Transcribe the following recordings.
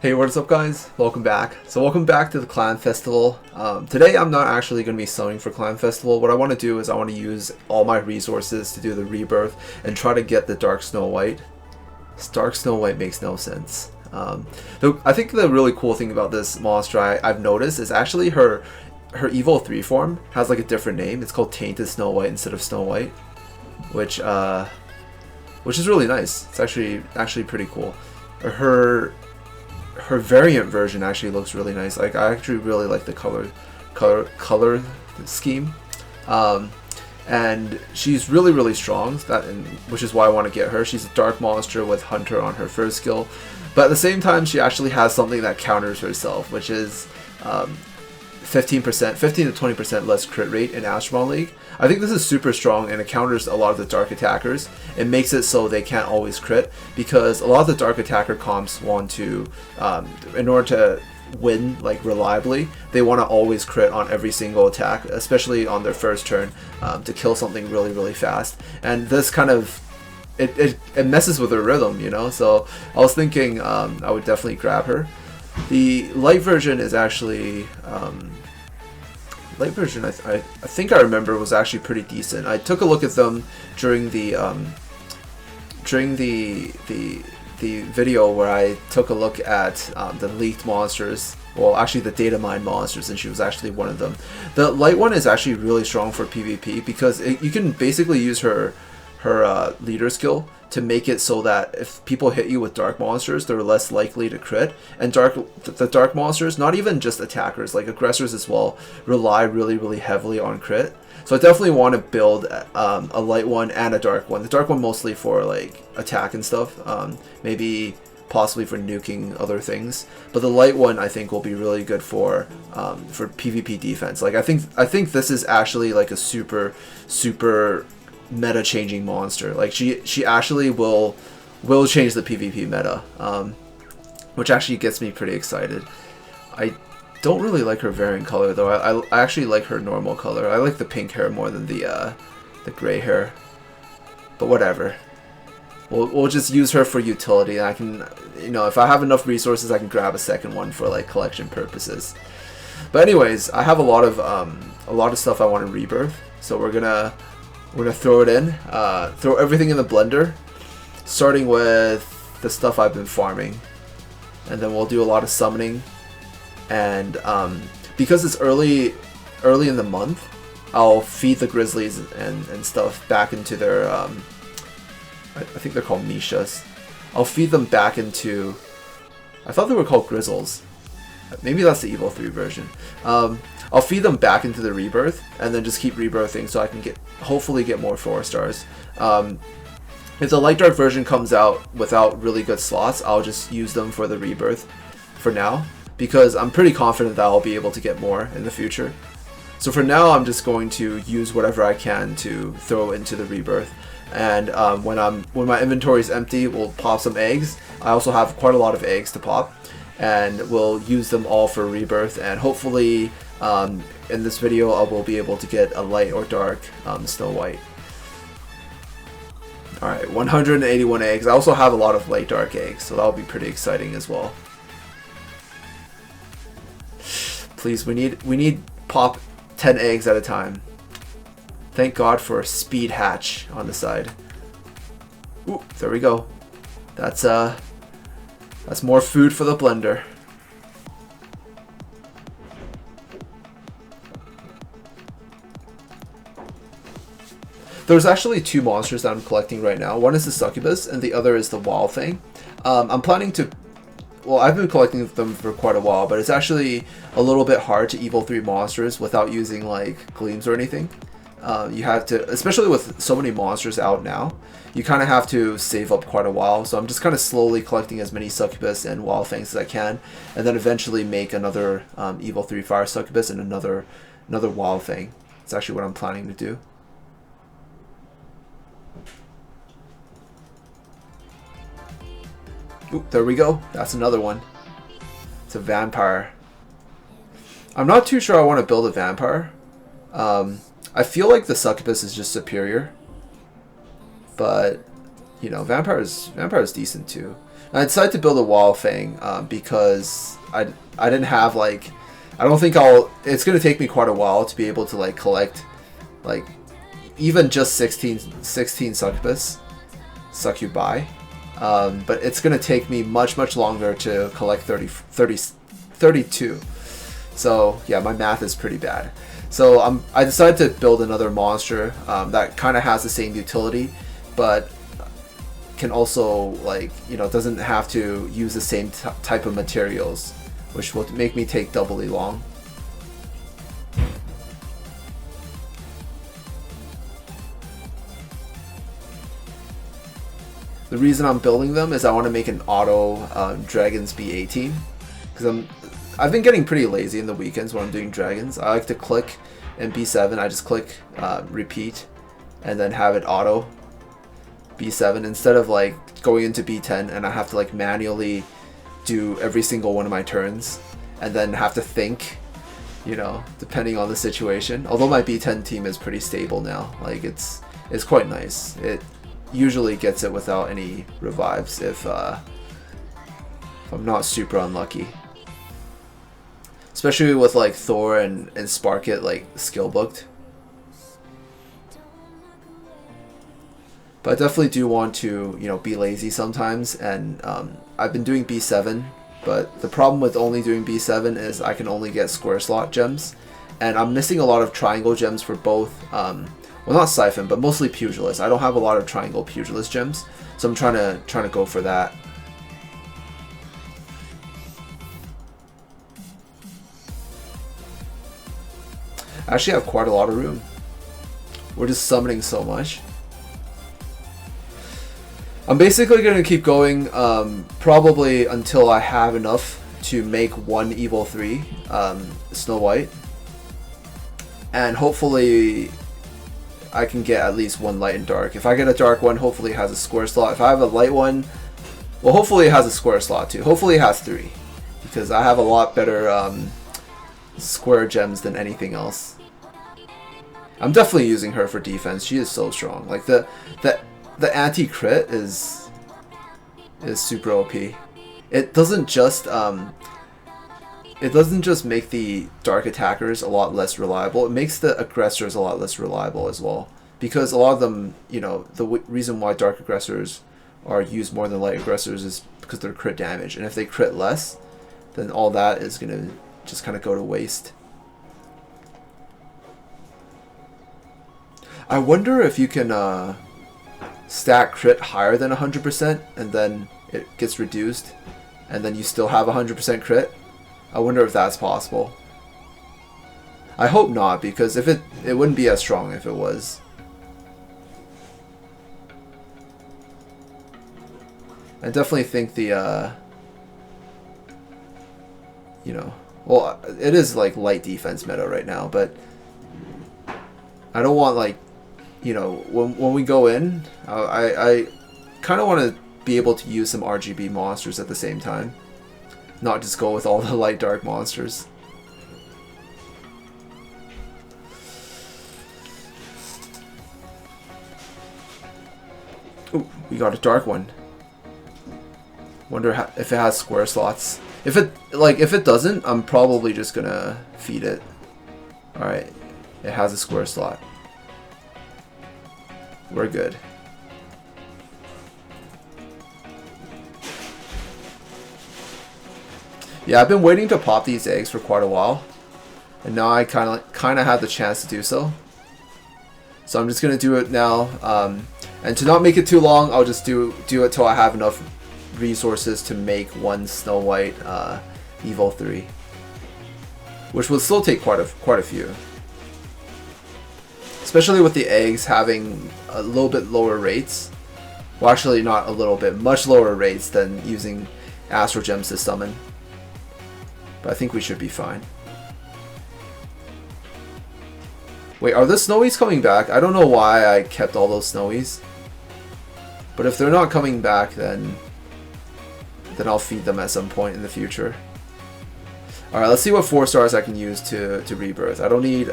Hey, what's up guys? Welcome back. So welcome back to the Clan Festival. Today I'm not actually going to be sewing for Clan Festival. What I want to do is I want to use all my resources to do the rebirth and try to get the Dark Snow White. Dark Snow White makes no sense. I think the really cool thing about this monster I've noticed is actually her Evo 3 form has like a different name. It's called Tainted Snow White instead of Snow White, which is really nice. It's actually pretty cool. Her variant version actually looks really nice. Like I actually really like the color scheme, and she's really strong. Which is why I want to get her. She's a dark monster with Hunter on her first skill, but at the same time she actually has something that counters herself, which is 15 to 20% less crit rate in Astromon League. I think this is super strong and it counters a lot of the dark attackers. It makes it so they can't always crit, because a lot of the dark attacker comps want to, in order to win like reliably, they want to always crit on every single attack, especially on their first turn, to kill something really fast. And this kind of it messes with their rhythm, you know. So I was thinking I would definitely grab her. The light version is actually light version. I think I remember was actually pretty decent. I took a look at them during the video where I took a look at the leaked monsters. Well, actually the data mine monsters, and she was actually one of them. The light one is actually really strong for PvP because you can basically use her leader skill to make it so that if people hit you with dark monsters, they're less likely to crit. And the dark monsters, not even just attackers, like aggressors as well, rely really heavily on crit. So I definitely want to build a light one and a dark one. The dark one mostly for like attack and stuff, maybe possibly for nuking other things. But the light one I think will be really good for PvP defense. Like I think this is actually like a super meta changing monster. Like she actually will change the PvP meta, which actually gets me pretty excited. I don't really like her variant color though. I actually like her normal color. I like the pink hair more than the gray hair, but whatever. We'll just use her for utility. I can, you know, if I have enough resources, I can grab a second one for like collection purposes. But anyways, I have a lot of stuff I want to rebirth, so we're gonna throw it in, throw everything in the blender, starting with the stuff I've been farming, and then we'll do a lot of summoning. And because it's early in the month, I'll feed the grizzlies and stuff back into their I think they're called Mishas. I'll feed them back into, I thought they were called Grizzles. Maybe that's the Evo 3 version. I'll feed them back into the rebirth and then just keep rebirthing so I can hopefully get more 4 stars. If the light dark version comes out without really good slots, I'll just use them for the rebirth for now, because I'm pretty confident that I'll be able to get more in the future. So for now, I'm just going to use whatever I can to throw into the rebirth. And when my inventory is empty, we'll pop some eggs. I also have quite a lot of eggs to pop, and we'll use them all for rebirth. And hopefully in this video I will be able to get a light or dark Snow White. Alright, 181 eggs. I also have a lot of light dark eggs, so that'll be pretty exciting as well. Please, we need pop 10 eggs at a time. Thank God for a speed hatch on the side. Ooh, there we go. That's more food for the blender. There's actually 2 monsters that I'm collecting right now. One is the succubus and the other is the wall thing. I'm planning to, well, I've been collecting them for quite a while, but it's actually a little bit hard to Evo 3 monsters without using like gleams or anything. You have to, especially with so many monsters out now, you kind of have to save up quite a while. So I'm just kind of slowly collecting as many succubus and wild fangs as I can, and then eventually make another Evo 3 fire succubus and another wild fang. It's actually what I'm planning to do. Oop, there we go. That's another one. It's a vampire. I'm not too sure I want to build a vampire. I feel like the succubus is just superior, but you know, vampire is decent too. I decided to build a wall Fang because I didn't have like, I don't think it's gonna take me quite a while to be able to like collect like even just 16 succubi, but it's gonna take me much longer to collect 32. So yeah, my math is pretty bad. So I decided to build another monster that kind of has the same utility, but can also, like, you know, doesn't have to use the same type of materials, which will make me take doubly long. The reason I'm building them is I want to make an auto Dragons B18, because I've been getting pretty lazy in the weekends when I'm doing Dragons. I like to click in B7, I just click repeat and then have it auto B7 instead of like going into B10 and I have to like manually do every single one of my turns and then have to think, you know, depending on the situation. Although my B10 team is pretty stable now, like it's quite nice. It usually gets it without any revives if I'm not super unlucky. Especially with like Thor and Sparkit like skill booked. But I definitely do want to, you know, be lazy sometimes, and I've been doing B7, but the problem with only doing B7 is I can only get square slot gems, and I'm missing a lot of triangle gems for both, well, not Siphon, but mostly Pugilist. I don't have a lot of triangle Pugilist gems, so I'm trying to go for that. I actually have quite a lot of room. We're just summoning so much. I'm basically going to keep going probably until I have enough to make one Evil 3 Snow White. And hopefully I can get at least one light and dark. If I get a dark one, hopefully it has a square slot. If I have a light one, well, hopefully it has a square slot too. Hopefully it has 3. Because I have a lot better square gems than anything else. I'm definitely using her for defense. She is so strong. Like the anti-crit is super OP. It doesn't just make the dark attackers a lot less reliable. It makes the aggressors a lot less reliable as well. Because a lot of them, you know, the reason why dark aggressors are used more than light aggressors is because they're crit damage. And if they crit less, then all that is gonna just kind of go to waste. I wonder if you can stack crit higher than 100% and then it gets reduced and then you still have 100% crit. I wonder if that's possible. I hope not, because if it wouldn't be as strong if it was. I definitely think the you know, well, it is like light defense meta right now, but I don't want, like, you know, when we go in, I kind of want to be able to use some RGB monsters at the same time. Not just go with all the light dark monsters. Ooh, we got a dark one. Wonder if it has square slots. If it doesn't, I'm probably just gonna feed it. Alright, it has a square slot. We're good. Yeah, I've been waiting to pop these eggs for quite a while, and now I kind of have the chance to do so. So I'm just gonna do it now, and to not make it too long, I'll just do it till I have enough resources to make one Snow White Evil 3, which will still take quite a few. Especially with the eggs having a little bit lower rates. Well, actually not a little bit, much lower rates than using Astro Gems to summon. But I think we should be fine. Wait, are the Snowies coming back? I don't know why I kept all those Snowies. But if they're not coming back, then I'll feed them at some point in the future. Alright, let's see what 4 stars I can use to rebirth. I don't need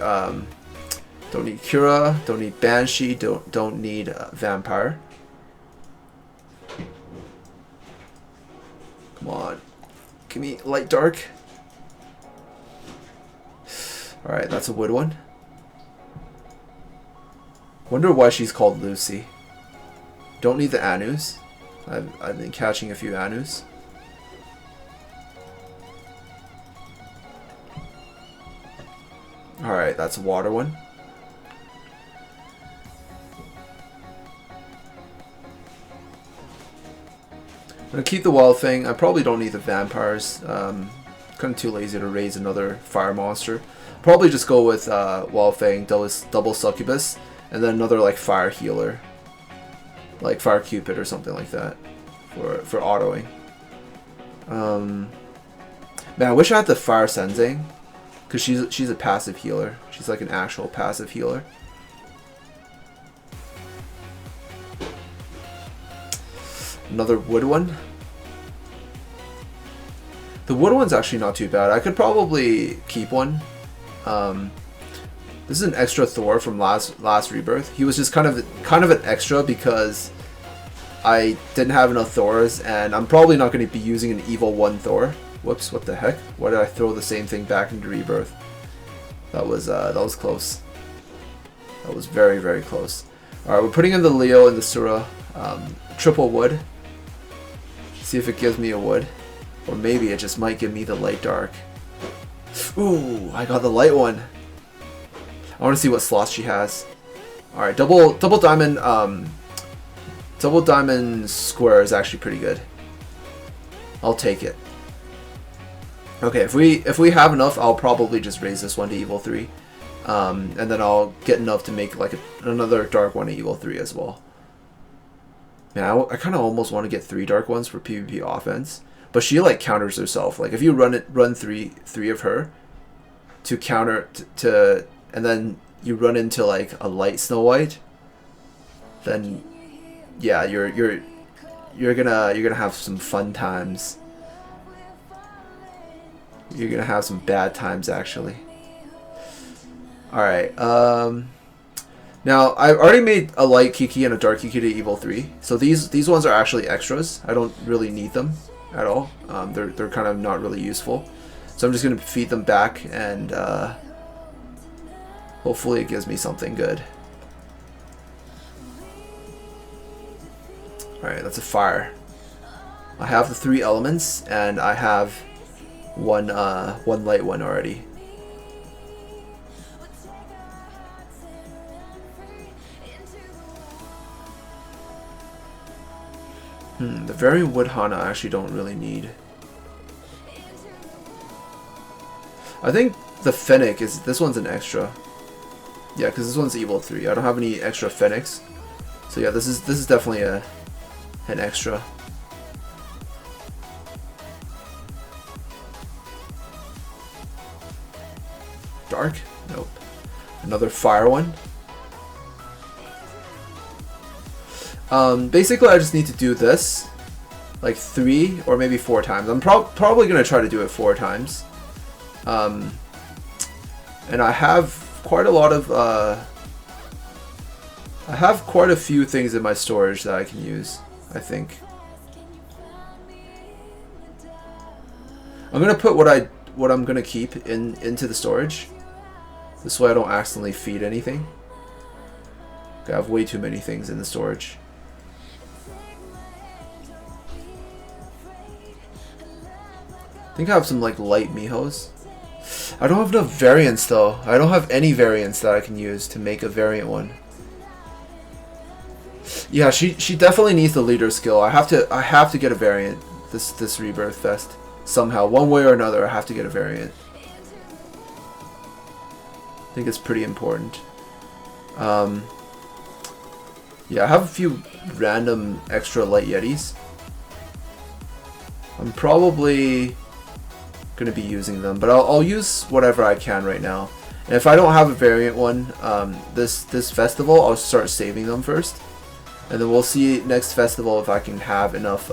Cura, don't need Banshee, don't need Vampire. Come on. Give me light dark. Alright, that's a wood one. Wonder why she's called Lucy. Don't need the Anus. I've been catching a few Anus. Alright, that's a water one. I'm gonna keep the wild thing. I probably don't need the vampires. Kind of too lazy to raise another fire monster. Probably just go with Wild Fang, double Succubus, and then another like fire healer, like Fire Cupid or something like that, for autoing. Man, I wish I had the Fire Sensing, because she's a passive healer. She's like an actual passive healer. Another wood one. The wood one's actually not too bad. I could probably keep one. This is an extra Thor from last Rebirth. He was just kind of an extra because I didn't have enough Thors, and I'm probably not going to be using an Evil 1 Thor. Whoops, what the heck? Why did I throw the same thing back into Rebirth? That was close. That was very, very close. Alright, we're putting in the Leo and the Sura. Triple wood. See if it gives me a wood. Or maybe it just might give me the light dark. Ooh, I got the light one. I want to see what slots she has. Alright, double diamond square is actually pretty good. I'll take it. Okay, if we have enough, I'll probably just raise this one to Evil 3. And then I'll get enough to make like another dark one to Evil 3 as well. Man, I kind of almost want to get 3 dark ones for PvP offense. But she like counters herself. Like if you run three of her to counter to and then you run into like a light Snow White, then yeah, you're gonna have some fun times. You're gonna have some bad times actually. Alright, now I've already made a light Kiki and a dark Kiki to Evil 3. So these ones are actually extras. I don't really need them at all. They're kind of not really useful. So I'm just gonna feed them back and hopefully it gives me something good. Alright, that's a fire. I have the 3 elements and I have one light one already. The Variant Wood Hana I actually don't really need. I think the Fennec is, this one's an extra. Yeah, because this one's Evil 3. I don't have any extra Fennecs. So yeah, this is definitely an extra. Dark? Nope. Another fire one. Basically I just need to do this like 3 or maybe 4 times. I'm probably going to try to do it 4 times. And I have quite a lot of I have quite a few things in my storage that I can use, I think. I'm going to put what I'm going to keep into the storage. This way I don't accidentally feed anything. I have way too many things in the storage. I think I have some like light Mihos. I don't have enough variants though. I don't have any variants that I can use to make a variant one. Yeah, she definitely needs the leader skill. I have to get a variant this Rebirth Fest somehow, one way or another. I have to get a variant. I think it's pretty important. Yeah, I have a few random extra light Yetis. I'm probably going to be using them, but I'll use whatever I can right now. And if I don't have a variant one this festival, I'll start saving them first, and then we'll see next festival if I can have enough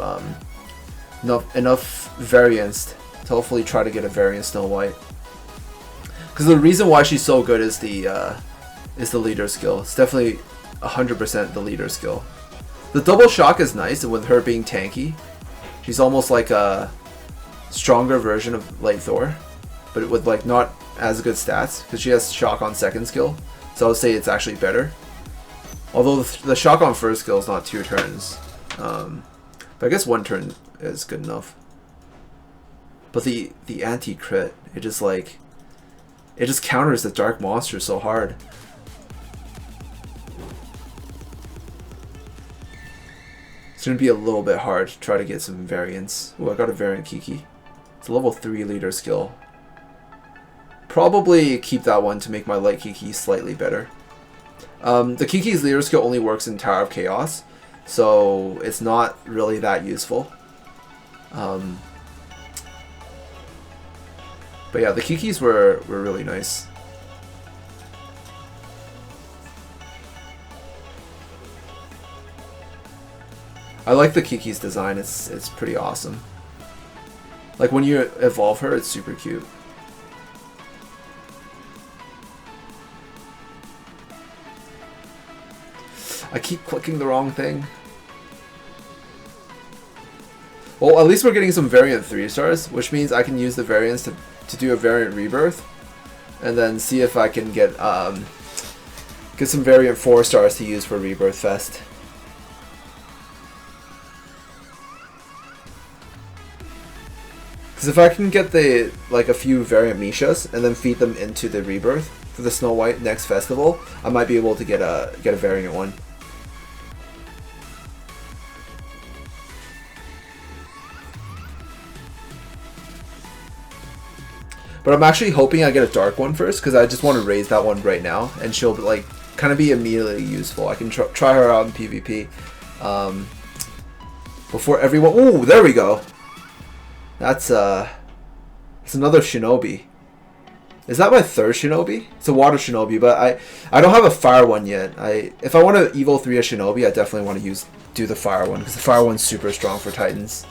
variants to hopefully try to get a variant Snow White. Because the reason why she's so good is the leader skill. It's definitely 100% the leader skill. The double shock is nice, and with her being tanky, she's almost like a stronger version of Light Thor, but with like not as good stats because she has shock on second skill. So I would say it's actually better. Although the shock on first skill is not 2 turns, but I guess 1 turn is good enough. But the anti crit, it just counters the dark monster so hard. It's gonna be a little bit hard to try to get some variants. Oh, I got a variant Kiki. It's a level 3 leader skill. Probably keep that one to make my light Kiki slightly better. The Kiki's leader skill only works in Tower of Chaos, so it's not really that useful. But yeah, the Kikis were really nice. I like the Kiki's design, it's pretty awesome. Like when you evolve her, it's super cute. I keep clicking the wrong thing. Well, at least we're getting some variant 3 stars, which means I can use the variants to do a variant rebirth, and then see if I can get some variant 4 stars to use for Rebirth Fest. Because if I can get a few variant Mishas and then feed them into the Rebirth for the Snow White next festival, I might be able to get a variant one. But I'm actually hoping I get a dark one first, because I just want to raise that one right now, and she'll like kind of be immediately useful. I can try her out in PvP before everyone. Ooh, there we go. That's another Shinobi. Is that my 3rd Shinobi? It's a water Shinobi, but I don't have a fire one yet. If I want to Evo 3 a Shinobi, I definitely want to do the fire one, because the fire one's super strong for Titans.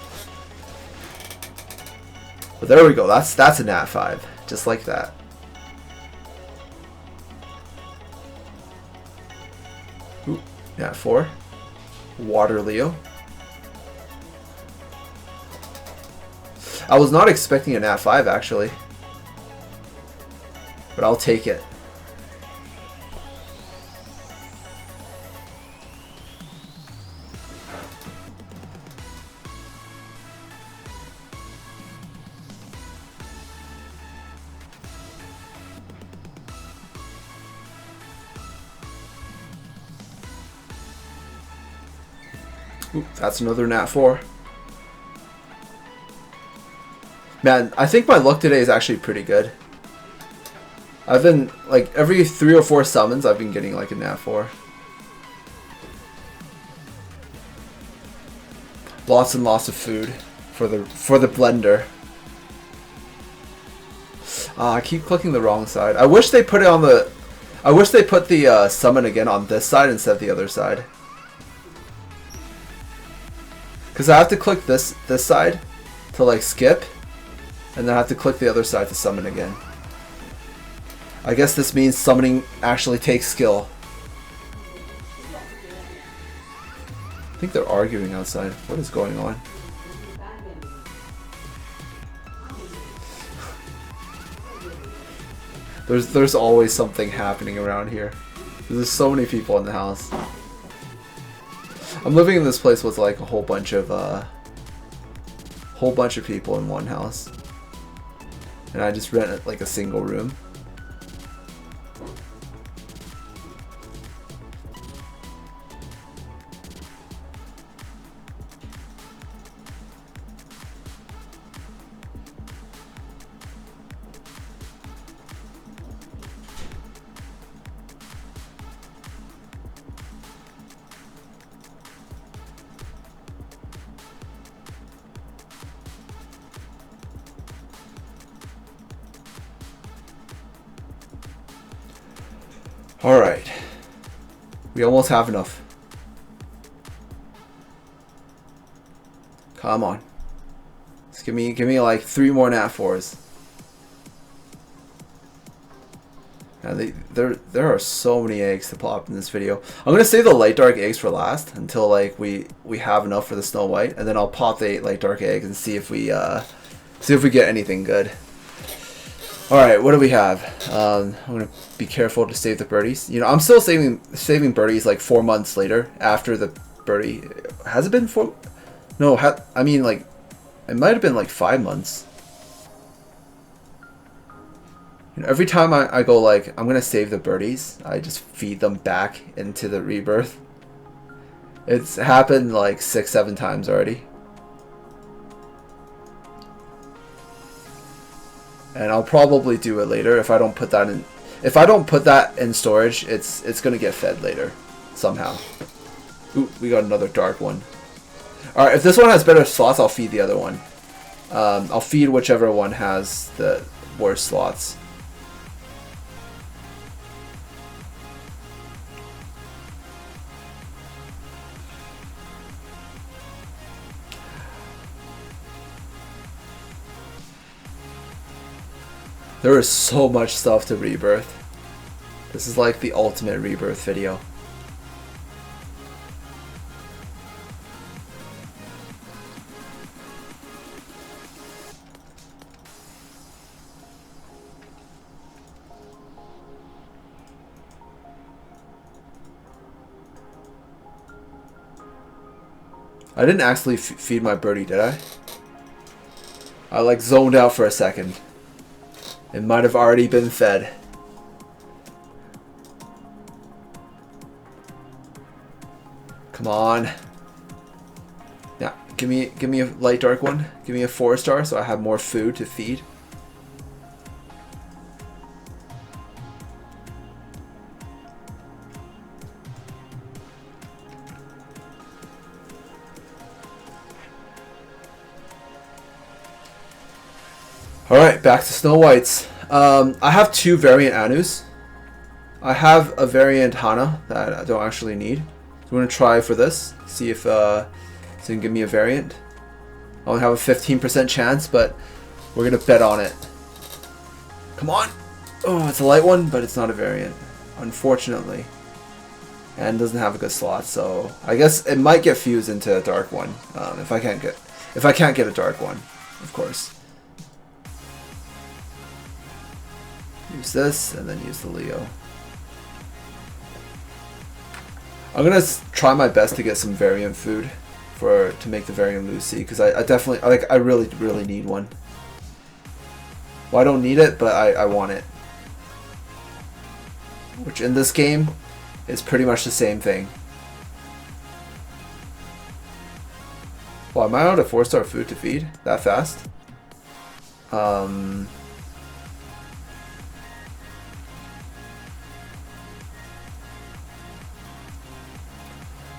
But there we go. That's a Nat 5, just like that. Ooh, Nat 4. Water Leo. I was not expecting a Nat 5 actually, but I'll take it. Ooh, that's another Nat 4. Man, I think my luck today is actually pretty good. I've been, like, every 3 or 4 summons, I've been getting, like, a Nat 4. Lots and lots of food for the blender. I keep clicking the wrong side. I wish they put it on the... I wish they put the summon again on this side instead of the other side. Because I have to click this side to, like, skip. And then I have to click the other side to summon again. I guess this means summoning actually takes skill. I think they're arguing outside. What is going on? There's always something happening around here. There's so many people in the house. I'm living in this place with like a whole bunch of people in one house. And I just rent like a single room. Alright. We almost have enough. Come on. Just give me like 3 more Nat 4s. And there are so many eggs to pop in this video. I'm gonna save the light dark eggs for last until like we have enough for the Snow White, and then I'll pop the light dark eggs and see if we See if we get anything good. Alright, what do we have? I'm going to be careful to save the birdies. You know, I'm still saving birdies like 4 months later after the birdie. Has it been 4? No, I mean, like, it might have been like 5 months. You know, every time I go like, I'm going to save the birdies, I just feed them back into the rebirth. It's happened like 6-7 times already. And I'll probably do it later if I don't put that in. If I don't put that in storage, it's gonna get fed later, somehow. Ooh, we got another dark one. All right, if this one has better slots, I'll feed the other one. I'll feed whichever one has the worst slots. There is so much stuff to rebirth. This is like the ultimate rebirth video. I didn't actually feed my birdie, did I? I like zoned out for a second. It might have already been fed. Come on. Yeah, give me a light dark one. Give me a 4-star so I have more food to feed. Alright, back to Snow Whites. I have 2 variant Anus. I have a variant Hana that I don't actually need. So I'm going to try for this. See if it can give me a variant. I only have a 15% chance, but we're going to bet on it. Come on! Oh, it's a light one, but it's not a variant. Unfortunately. And doesn't have a good slot, so I guess it might get fused into a dark one. If I can't get a dark one, of course. Use this, and then use the Leo. I'm gonna try my best to get some variant food to make the variant Lucy, because I definitely I really need one. Well, I don't need it, but I want it. Which in this game is pretty much the same thing. Well, am I out of 4-star food to feed that fast?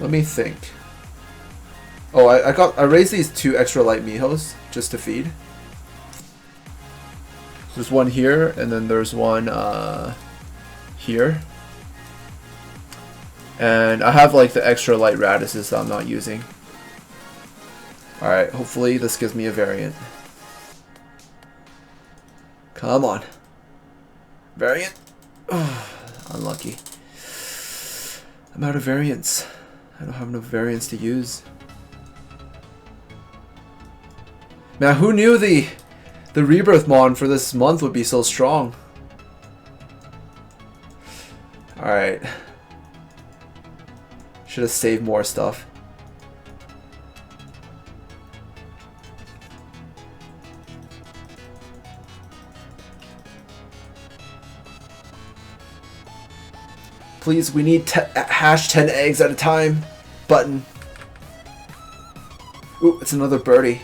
Let me think. Oh, I raised these 2 extra light Mihos just to feed. There's one here, and then there's one here. And I have like the extra light radishes that I'm not using. Alright, hopefully this gives me a variant. Come on. Variant. Oh, unlucky. I'm out of variants. I don't have enough variants to use. Man, who knew the rebirth mon for this month would be so strong? Alright. Should have saved more stuff. Please, we need hash 10 eggs at a time. Button. Ooh, it's another birdie.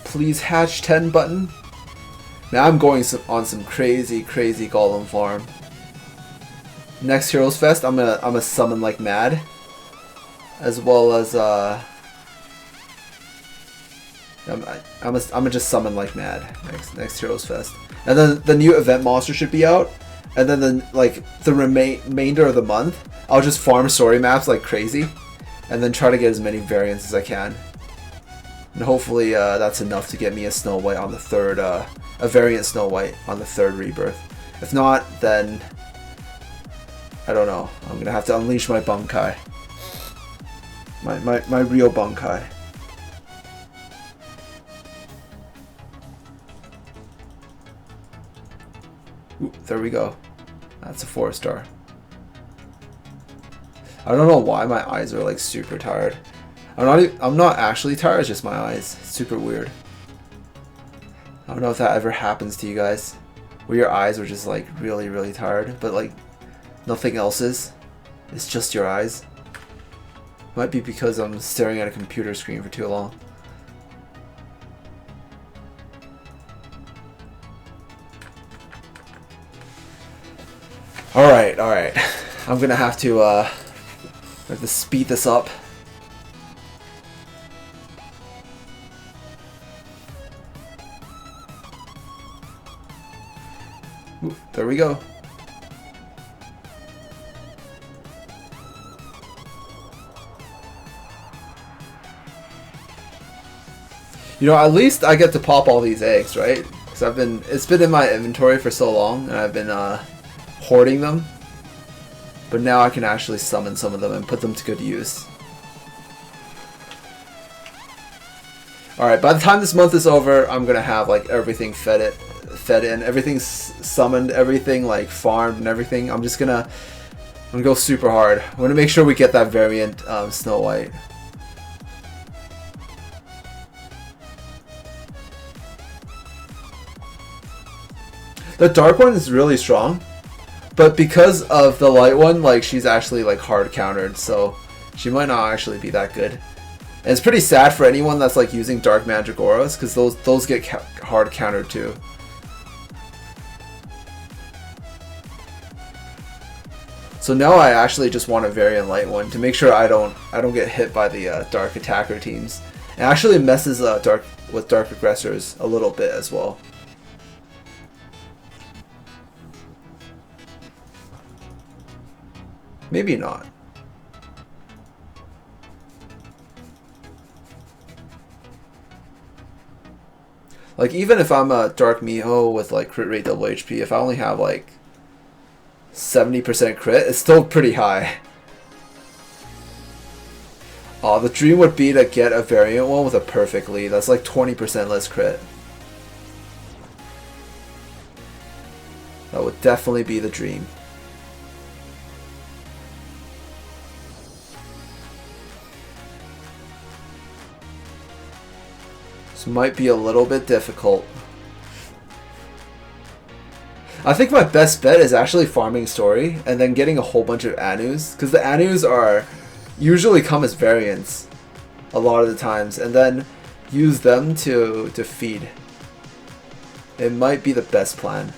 Please hatch 10 button. Now I'm going on some crazy golem farm. Next Heroes Fest, I'm gonna summon like mad. As well as I'm gonna just summon like mad next Heroes Fest, and then the new event monster should be out, and then the remainder of the month I'll just farm story maps like crazy, and then try to get as many variants as I can, and hopefully that's enough to get me a Snow White on the third a variant Snow White on the 3rd rebirth. If not, then I don't know. I'm gonna have to unleash my Bunkai. My real Bunkai. Ooh, there we go. That's a 4-star. I don't know why my eyes are like super tired. I'm not actually tired, it's just my eyes. It's super weird. I don't know if that ever happens to you guys, where your eyes are just like really, really tired, but like nothing else is. It's just your eyes. Might be because I'm staring at a computer screen for too long. Alright. I'm gonna have to speed this up. Ooh, there we go. You know, at least I get to pop all these eggs, right? Because it's been in my inventory for so long, and I've been hoarding them. But now I can actually summon some of them and put them to good use. Alright, by the time this month is over, I'm gonna have like everything fed in, everything's summoned, everything like farmed and everything. I'm gonna go super hard. I'm gonna make sure we get that variant Snow White. The dark one is really strong, but because of the light one, like she's actually like hard countered, so she might not actually be that good. And it's pretty sad for anyone that's like using dark magic auras, because those get hard countered too. So now I actually just want a variant light one to make sure I don't get hit by the dark attacker teams. It actually messes with dark aggressors a little bit as well. Maybe not. Like even if I'm a Dark Miho with like crit rate double HP, if I only have like 70% crit, it's still pretty high. Oh, the dream would be to get a variant one with a perfect lead. That's like 20% less crit. That would definitely be the dream. This might be a little bit difficult. I think my best bet is actually farming story and then getting a whole bunch of Anus, because the Anus are usually come as variants a lot of the times, and then use them to feed. It might be the best plan.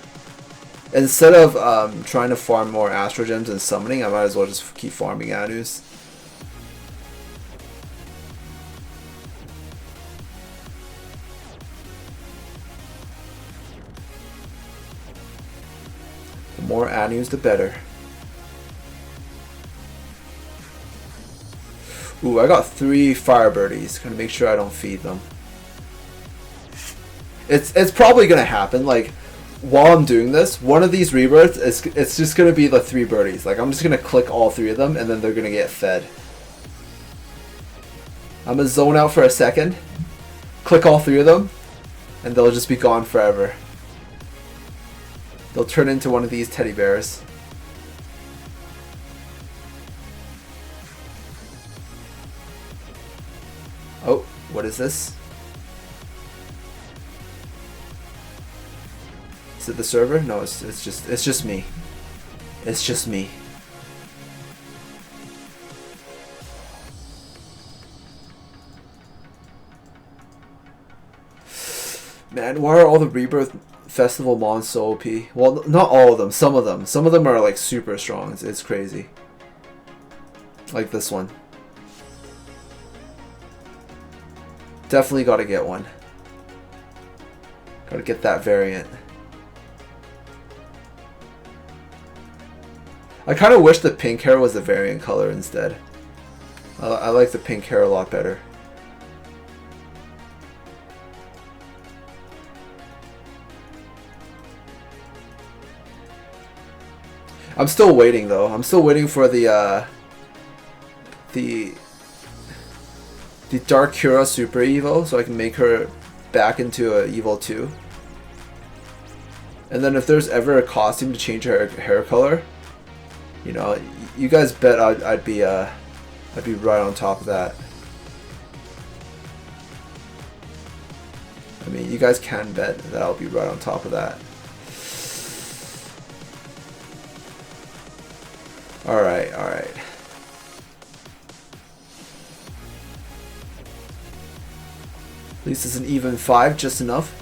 Instead of trying to farm more Astro Gems and summoning, I might as well just keep farming Anus. The more Anus, the better. Ooh, I got 3 fire birdies. Gonna make sure I don't feed them. It's probably gonna happen. Like while I'm doing this, one of these rebirths it's just gonna be the 3 birdies. Like I'm just gonna click all 3 of them, and then they're gonna get fed. I'm gonna zone out for a second, click all 3 of them, and they'll just be gone forever. They'll turn into one of these teddy bears. Oh, what is this? Is it the server? No, it's just me. It's just me. Man, why are all the Rebirth Festival mons so OP? Well, not all of them. Some of them. Some of them are like super strong. It's crazy. Like this one. Definitely got to get one. Got to get that variant. I kind of wish the pink hair was the variant color instead. I like the pink hair a lot better. I'm still waiting though. I'm still waiting for the Dark Cura Super Evo, so I can make her back into a Evo 2. And then if there's ever a costume to change her hair color, you know, you guys bet I'd be right on top of that. I mean, you guys can bet that I'll be right on top of that. Alright, alright. At least it's an even 5, just enough.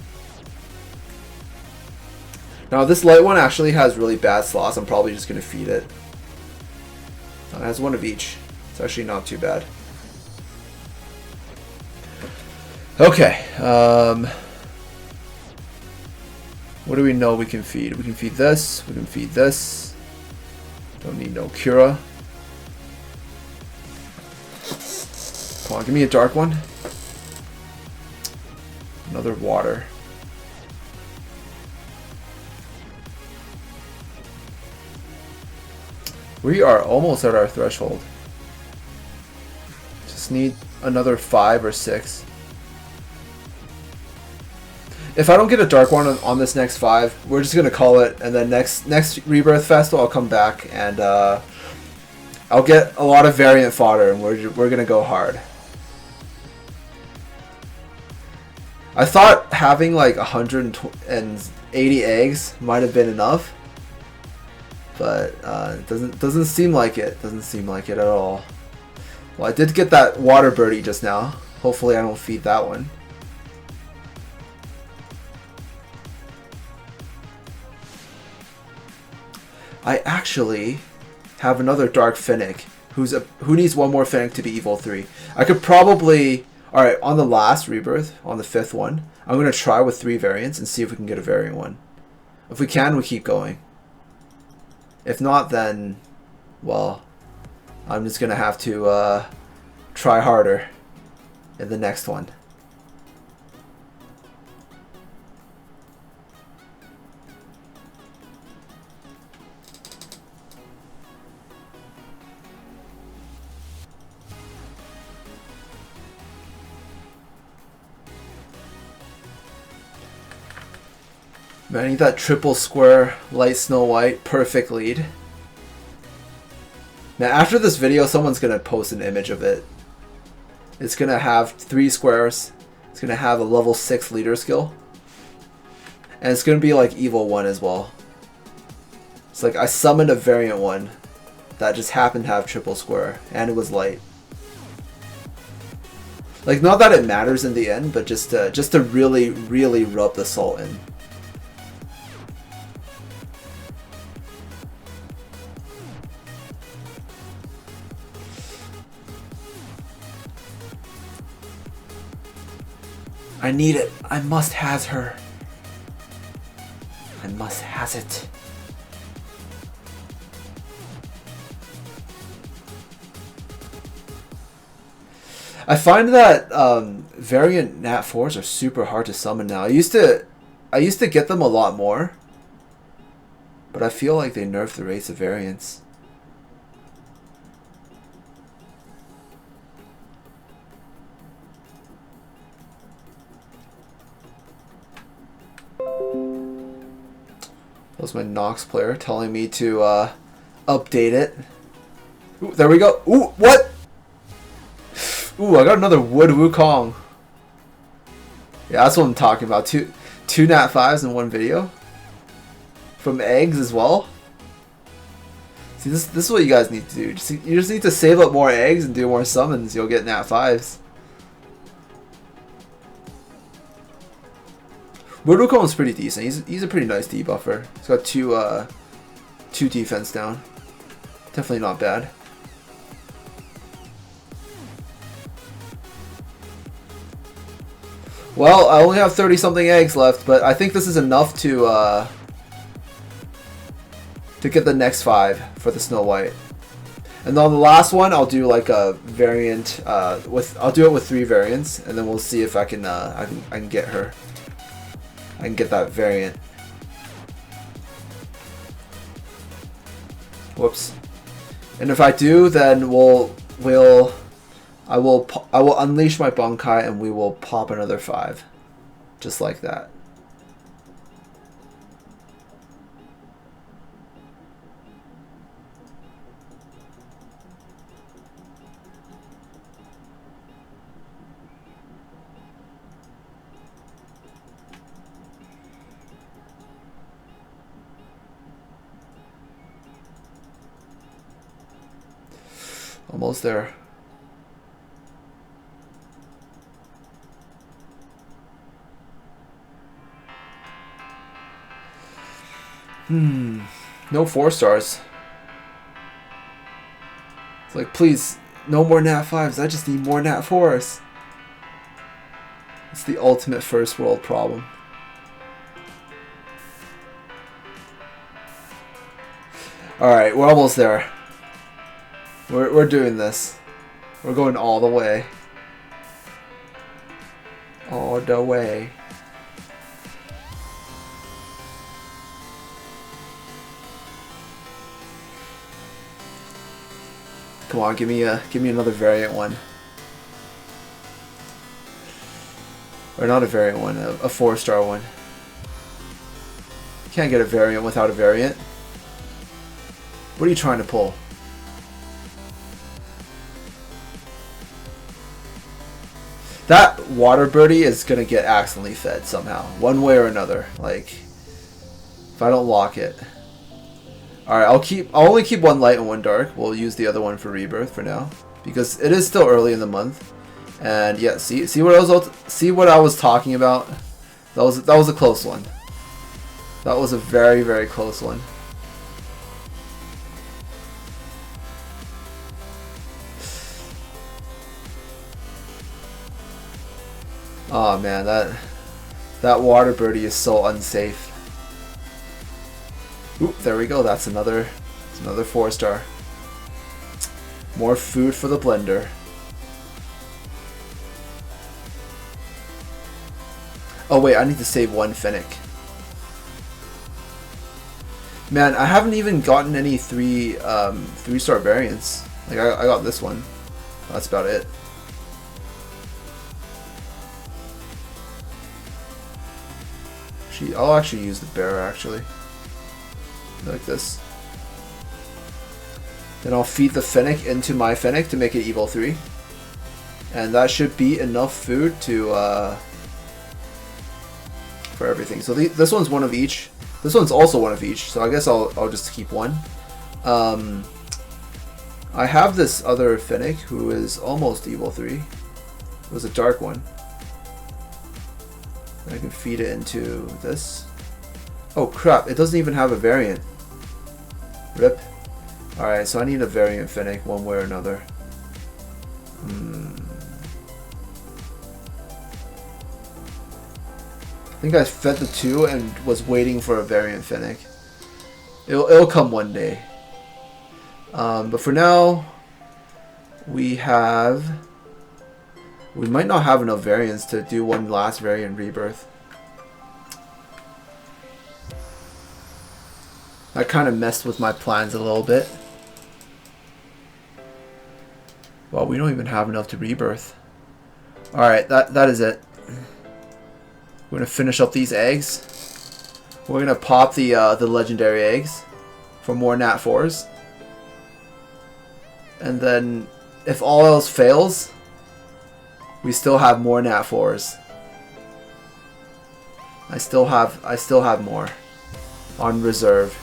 Now this light one actually has really bad slots. I'm probably just going to feed it. It has one of each. It's actually not too bad. Okay. What do we know we can feed? We can feed this. We can feed this. Don't need no Cura. Come on, give me a dark one. Another water. We are almost at our threshold. Just need another 5 or 6. If I don't get a dark one on this next 5, we're just gonna call it, and then next Rebirth Festival I'll come back and I'll get a lot of variant fodder and we're gonna go hard. I thought having like 180 eggs might have been enough, but it doesn't seem like it. Doesn't seem like it at all. Well, I did get that water birdie just now. Hopefully I don't feed that one. I actually have another Dark Finnick who needs one more Finnick to be Evo 3. I could probably... Alright, on the last Rebirth, on the 5th one, I'm going to try with 3 variants and see if we can get a variant one. If we can, we keep going. If not, then, well, I'm just going to have to try harder in the next one. Man, I need that triple square light Snow White perfect lead. Now after this video someone's gonna post an image of it. It's gonna have 3 squares. It's gonna have a level 6 leader skill. And it's gonna be like Evo 1 as well. It's like I summoned a variant one that just happened to have triple square and it was light. Like, not that it matters in the end, but just to really rub the salt in. I need it. I must has her. I must has it. I find that variant Nat 4s are super hard to summon now. I used to get them a lot more, but I feel like they nerfed the rates of variants. That was my Nox player telling me to update it. Ooh, there we go. Ooh, what? Ooh, I got another Wood Wukong. Yeah, that's what I'm talking about. Two Nat 5s in one video. From eggs as well. See, this is what you guys need to do. You just need to save up more eggs and do more summons. You'll get Nat 5s. Wood Wukong is pretty decent. He's a pretty nice debuffer. He's got two defense down. Definitely not bad. Well, I only have 30 something eggs left, but I think this is enough to get the next 5 for the Snow White. And on the last one, I'll do like a variant I'll do it with 3 variants, and then we'll see if I can get her. I can get that variant. Whoops. And if I do, then I will unleash my Bunkai and we will pop another 5. Just like that. Almost there. No 4 stars. It's like, please, no more Nat 5s. I just need more Nat 4s. It's the ultimate first world problem. Alright, we're almost there. We're doing this. We're going all the way. All the way. Come on, give me another variant one. Or not a variant one, a 4-star one. Can't get a variant without a variant. What are you trying to pull? That water birdie is gonna get accidentally fed somehow, one way or another. Like, if I don't lock it. All right, I'll only keep 1 light and 1 dark. We'll use the other one for Rebirth for now because it is still early in the month. And yeah, see what I was talking about. That was a close one. That was a very, very close one. Oh man, that water birdie is so unsafe. Oop, there we go. That's another 4-star. More food for the blender. Oh wait, I need to save 1 Fennec. Man, I haven't even gotten any 3-star variants. Like I got this one. That's about it. I'll actually use the bear actually. Like this. Then I'll feed the Fennec into my Fennec to make it Evil 3. And that should be enough food to for everything. So this one's one of each. This one's also one of each. So I guess I'll just keep 1. I have this other Fennec who is almost Evil 3. It was a dark one. I can feed it into this. Oh crap, it doesn't even have a variant. RIP. Alright, so I need a variant Fennec one way or another. I think I fed the 2 and was waiting for a variant Fennec. It'll come one day. But for now, we might not have enough variants to do 1 last variant Rebirth. That kind of messed with my plans a little bit. Well, we don't even have enough to Rebirth. Alright, that is it. We're going to finish up these eggs. We're going to pop the legendary eggs for more Nat 4s. And then, if all else fails, we still have more Nat 4s. I still have more on reserve.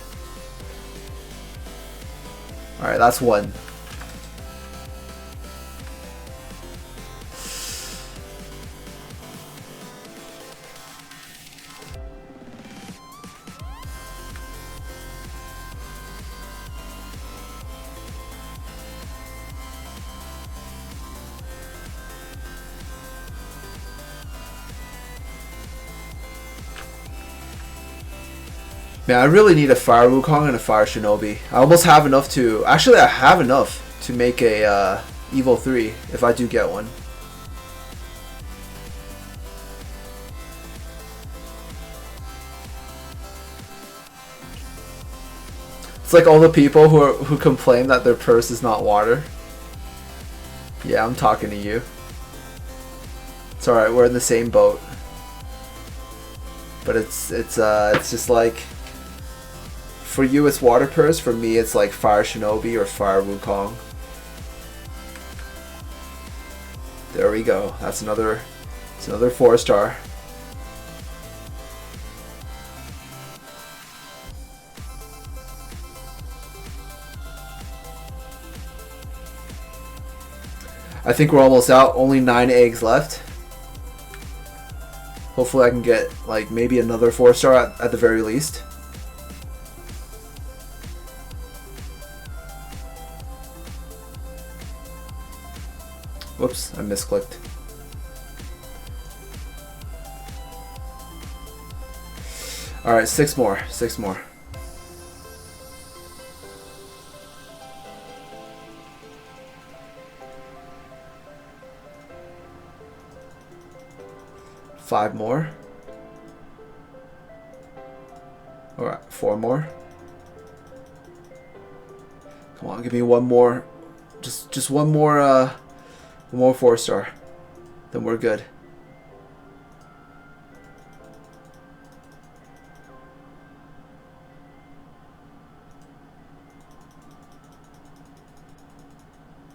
Alright, that's 1. Man, I really need a Fire Wukong and a Fire Shinobi. I almost have enough to... Actually, I have enough to make a Evil 3 if I do get one. It's like all the people who complain that their purse is not water. Yeah, I'm talking to you. It's alright, we're in the same boat. But it's just like, for you it's water purse, for me it's like Fire Shinobi or Fire Wukong. There we go. That's another 4-star. I think we're almost out. Only 9 eggs left. Hopefully I can get like maybe another 4-star at the very least. Whoops, I misclicked. Alright, 6 more. 6 more. Five more. Alright, 4 more. Come on, give me one more. Just one more 4-star. Then we're good.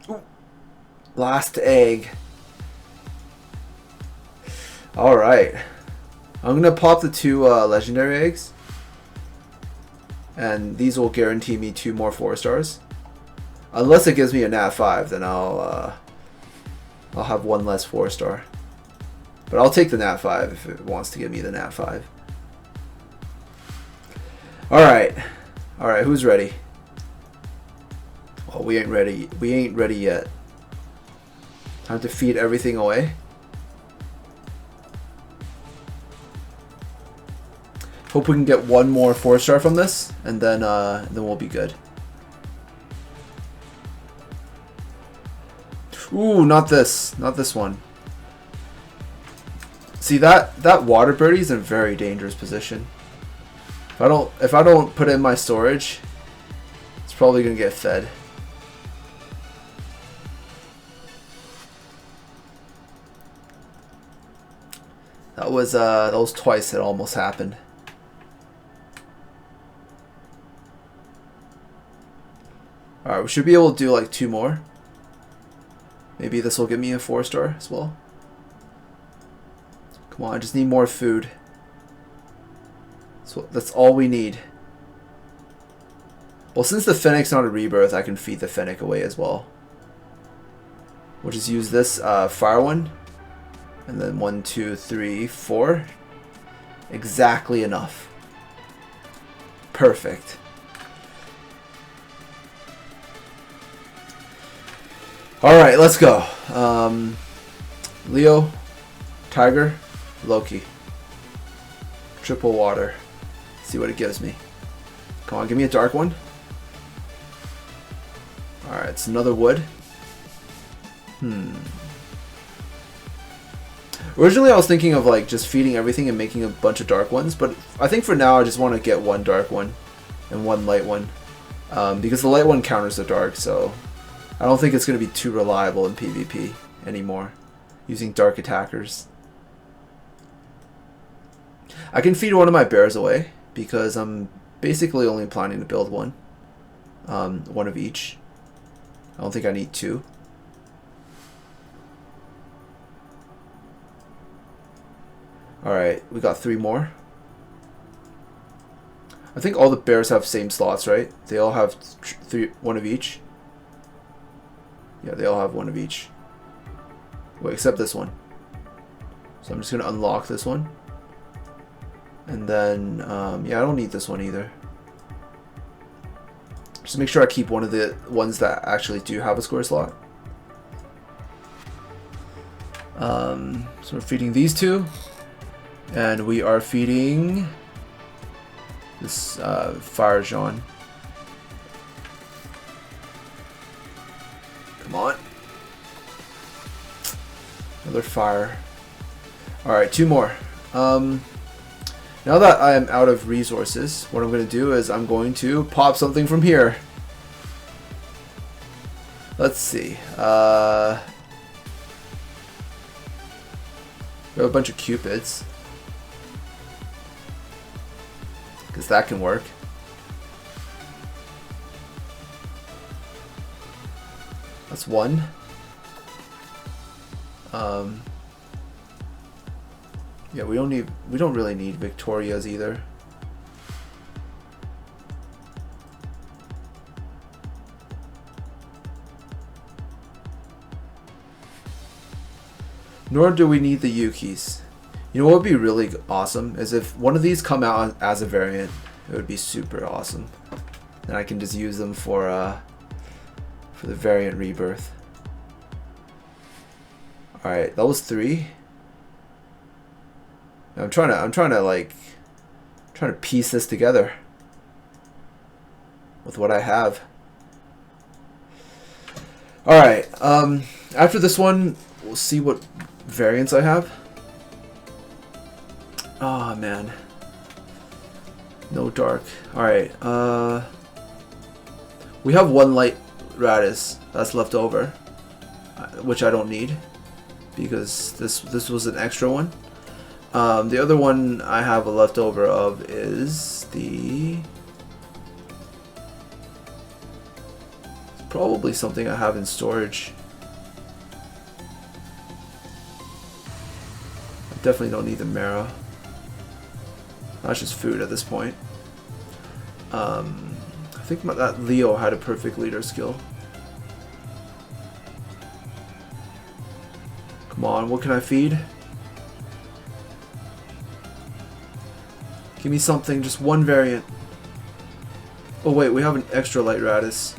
Ooh. Last egg. Alright. I'm gonna pop the 2 legendary eggs. And these will guarantee me 2 more 4-stars. Unless it gives me a nat 5, then I'll have 1 less 4-star. But I'll take the nat 5 if it wants to give me the nat 5. Alright. Alright, who's ready? Well, we ain't ready. We ain't ready yet. Time to feed everything away. Hope we can get 1 more 4-star from this, and then we'll be good. Ooh, not this. Not this one. See, that water birdie is in a very dangerous position. If I don't put it in my storage, it's probably gonna get fed. That was twice it almost happened. Alright, we should be able to do like 2 more. Maybe this will give me a 4-star as well. Come on, I just need more food. So that's all we need. Well, since the Fennec's not a rebirth, I can feed the Fennec away as well. We'll just use this fire one. And then 1, 2, 3, 4. Exactly enough. Perfect. Alright, let's go. Leo, Tiger, Loki. Triple water. See what it gives me. Come on, give me a dark one. Alright, it's another wood. Originally I was thinking of like just feeding everything and making a bunch of dark ones, but I think for now I just want to get 1 dark one and 1 light one. Because the light one counters the dark, so I don't think it's going to be too reliable in PvP anymore, using dark attackers. I can feed one of my bears away, because I'm basically only planning to build 1. 1 of each. I don't think I need 2. Alright, we got 3 more. I think all the bears have same slots, right? They all have 1 of each. Yeah, they all have 1 of each. Wait, except this one. So I'm just going to unlock this one. And then, yeah, I don't need this one either. Just make sure I keep one of the ones that actually do have a square slot. So we're feeding these 2. And we are feeding this Fire Jean. Come on. Another fire. Alright, 2 more. Now that I am out of resources, what I'm going to do is I'm going to pop something from here. Let's see. We have a bunch of cupids. Because that can work. That's one. Yeah, we don't really need Victorias either. Nor do we need the Yukis. You know what would be really awesome is if one of these come out as a variant. It would be super awesome. And I can just use them for the variant rebirth. All right, that was 3. I'm trying to piece this together with what I have. All right. After this one, we'll see what variants I have. Oh man, no dark. All right. We have one light Radis that's left over, which I don't need because this was an extra one. The other one I have a leftover of is the probably something I have in storage. I definitely don't need the Mara. That's just food at this point. I think that Leo had a perfect leader skill. Come on, what can I feed? Give me something, just one variant. Oh wait, we have an extra light Radis.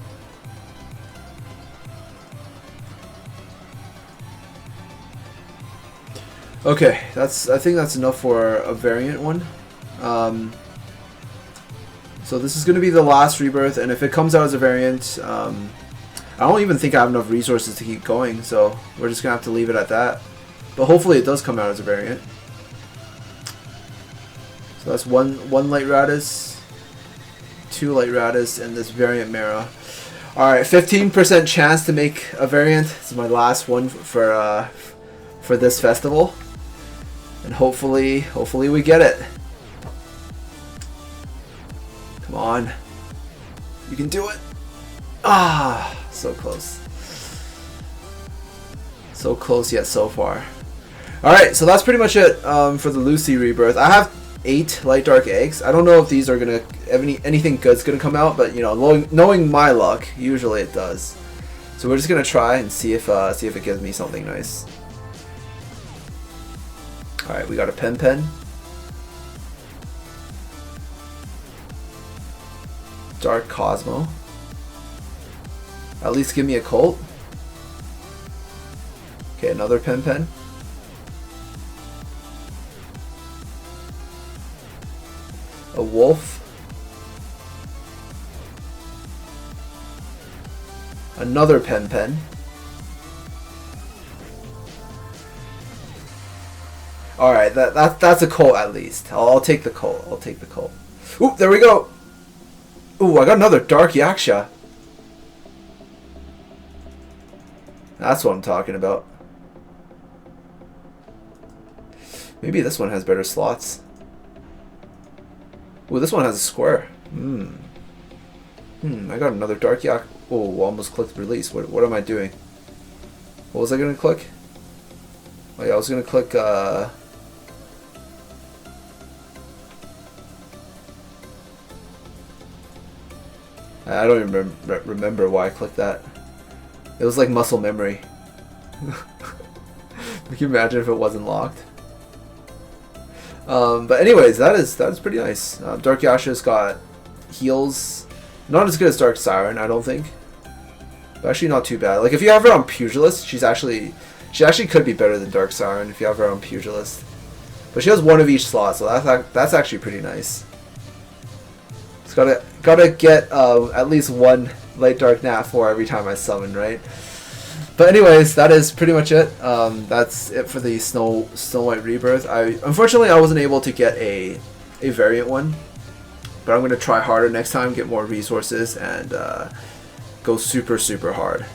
Okay, I think that's enough for a variant one. So this is going to be the last rebirth, and if it comes out as a variant, I don't even think I have enough resources to keep going, so we're just going to have to leave it at that. But hopefully it does come out as a variant. So that's one light Radis, 2 light Radis, and this variant Mara. Alright, 15% chance to make a variant. This is my last one for this festival. And hopefully we get it. Come on. You can do it. Ah, so close. So close yet so far. Alright, so that's pretty much it for the Lucy rebirth. I have 8 light dark eggs. I don't know if these are gonna anything good's gonna come out, but you know, knowing my luck, usually it does. So we're just gonna try and see if it gives me something nice. All right, we got a pen. Dark Cosmo. At least give me a Colt. Okay, another pen. A wolf. Another pen. All right, that's a Colt at least. I'll take the Colt. Ooh, there we go. Ooh, I got another Dark Yaksha. That's what I'm talking about. Maybe this one has better slots. Ooh, this one has a square. I got another Dark Yak. Oh, almost clicked release. What am I doing? What was I gonna click? Oh yeah, I was gonna click I don't even remember why I clicked that. It was like muscle memory. Can you imagine if it wasn't locked? But anyways, that is pretty nice. Dark Yasha's got heals, not as good as Dark Siren, I don't think, but actually not too bad. Like if you have her on Pugilist, she actually could be better than Dark Siren if you have her on Pugilist. But she has one of each slot, so that's actually pretty nice. It's gotta get at least one Light Dark Nat 4 every time I summon, right? But anyways, that is pretty much it. That's it for the Snow White Rebirth. Unfortunately I wasn't able to get a a variant one, but I'm going to try harder next time, get more resources, and go super hard.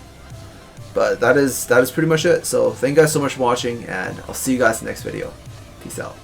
But that is pretty much it. So thank you guys so much for watching, and I'll see you guys in the next video. Peace out.